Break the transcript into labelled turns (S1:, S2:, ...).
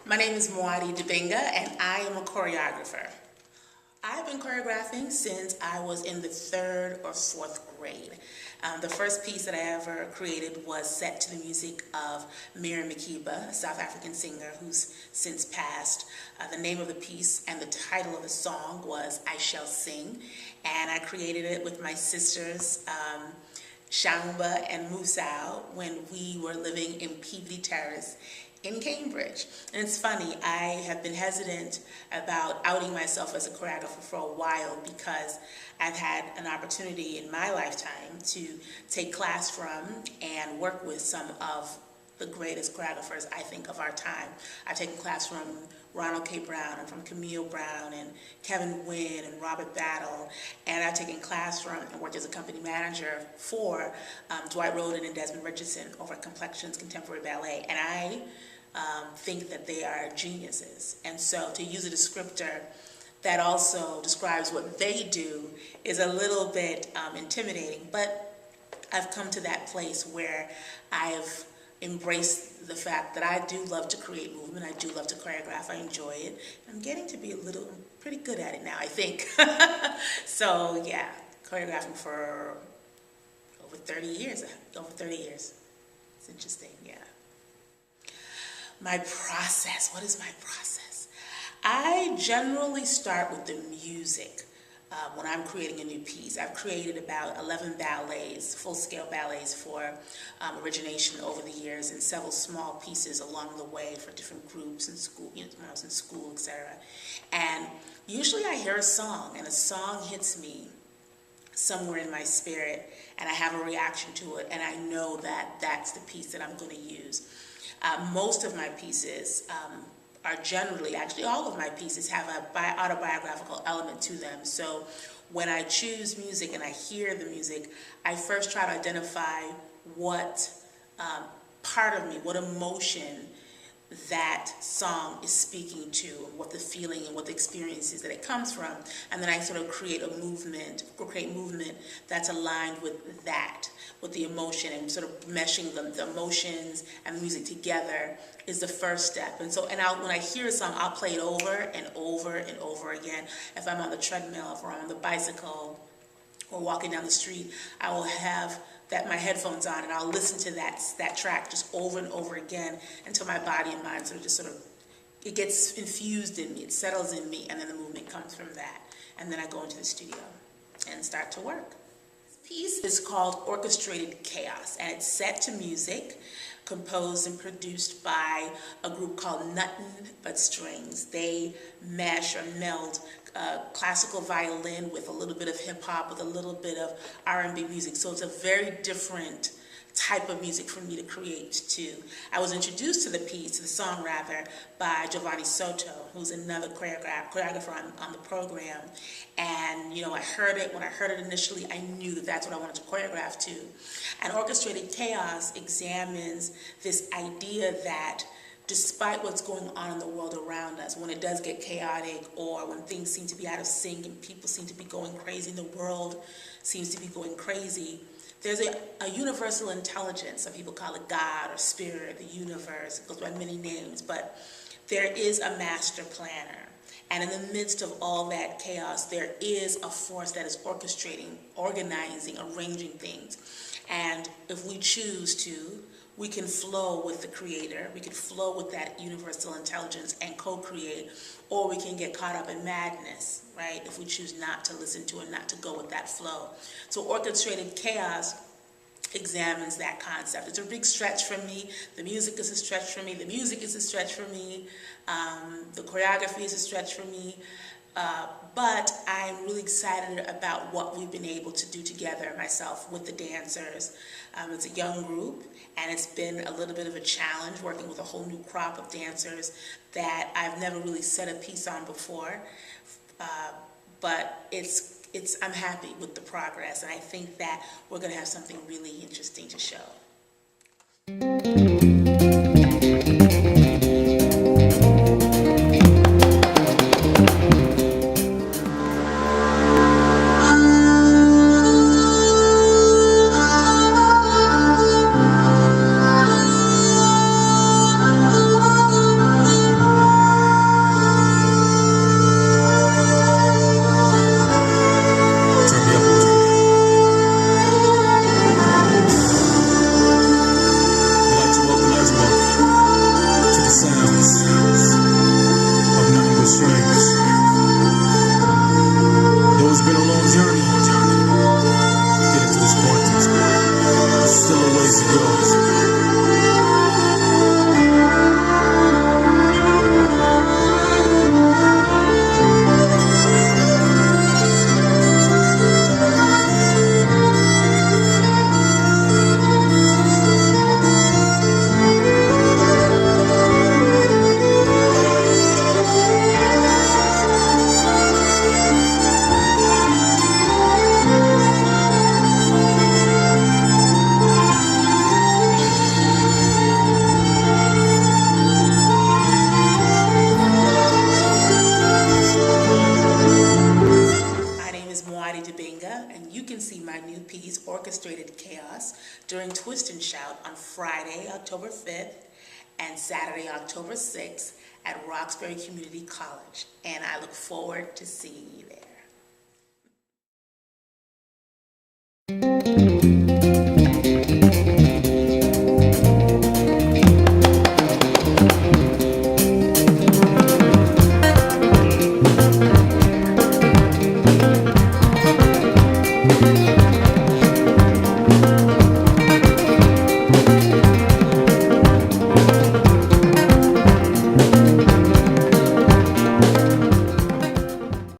S1: My name is and I am a choreographer. I've been choreographing since I was in the 3rd or 4th grade. The first piece that I ever created was set to the music of Miriam Makeba, a South African singer who's since passed. The name of the piece and the title of the song was I Shall Sing, and I created it with my sisters, Shamba and Musau, when we were living in Peabody Terrace in Cambridge. And it's funny, I have been hesitant about outing myself as a choreographer for a while because I've had an opportunity in my lifetime to take class from and work with some of the greatest choreographers, I think, of our time. I've taken class from Ronald K. Brown and from Camille Brown and Kevin Wynn and Robert Battle, and I've taken class from and worked as a company manager for Dwight Rhoden and Desmond Richardson over at Complexions Contemporary Ballet, and I think that they are geniuses. And so to use a descriptor that also describes what they do is a little bit intimidating, but I've come to that place where I've embraced the fact that I do love to create movement, I do love to choreograph, I enjoy it. I'm getting to be pretty good at it now, I think. So yeah, choreographing for over 30 years. It's interesting, yeah. My process, what is my process? I generally start with the music when I'm creating a new piece. I've created about 11 ballets, full-scale ballets for OrigiNation over the years, and several small pieces along the way for different groups in school, when I was in school, etc. And usually I hear a song, and a song hits me somewhere in my spirit, and I have a reaction to it, and I know that that's the piece that I'm going to use. Most of my pieces are generally, actually all of my pieces have an autobiographical element to them. So when I choose music and I hear the music, I first try to identify what part of me, what emotion that song is speaking to, what the feeling and what the experience is that it comes from, and then I sort of create movement that's aligned with that, with the emotion, and sort of meshing the emotions and the music together is the first step. And so, when I hear a song, I'll play it over and over and over again. If I'm on the treadmill, if I'm on the bicycle, or walking down the street, I will have my headphones on, and I'll listen to that track just over and over again until my body and mind it gets infused in me, it settles in me, and then the movement comes from that. And then I go into the studio and start to work. This piece is called Orchestrated Chaos, and it's set to music, composed and produced by a group called Nuttin' But Strings. They mesh or meld classical violin with a little bit of hip-hop, with a little bit of R&B music. So it's a very different type of music for me to create too. I was introduced to the song rather, by Giovanni Soto, who's another choreographer on the program. And when I heard it initially, I knew that that's what I wanted to choreograph to. And Orchestrated Chaos examines this idea that despite what's going on in the world around us, when it does get chaotic, or when things seem to be out of sync and people seem to be going crazy, and the world seems to be going crazy, there's a universal intelligence. Some people call it God or Spirit, the universe. It goes by many names, but there is a master planner. And in the midst of all that chaos, there is a force that is orchestrating, organizing, arranging things. And if we choose to, we can flow with the creator, we can flow with that universal intelligence and co-create, or we can get caught up in madness, right? If we choose not to listen to it, not to go with that flow. So Orchestrated Chaos examines that concept. It's a big stretch for me. The music is a stretch for me. The music is a stretch for me. The choreography is a stretch for me. But I'm really excited about what we've been able to do together, myself with the dancers. It's a young group, and it's been a little bit of a challenge working with a whole new crop of dancers that I've never really set a piece on before. But I'm happy with the progress, and I think that we're going to have something really interesting to show. Orchestrated Chaos during Twist and Shout on Friday, October 5th and Saturday, October 6th at Roxbury Community College, and I look forward to seeing you there.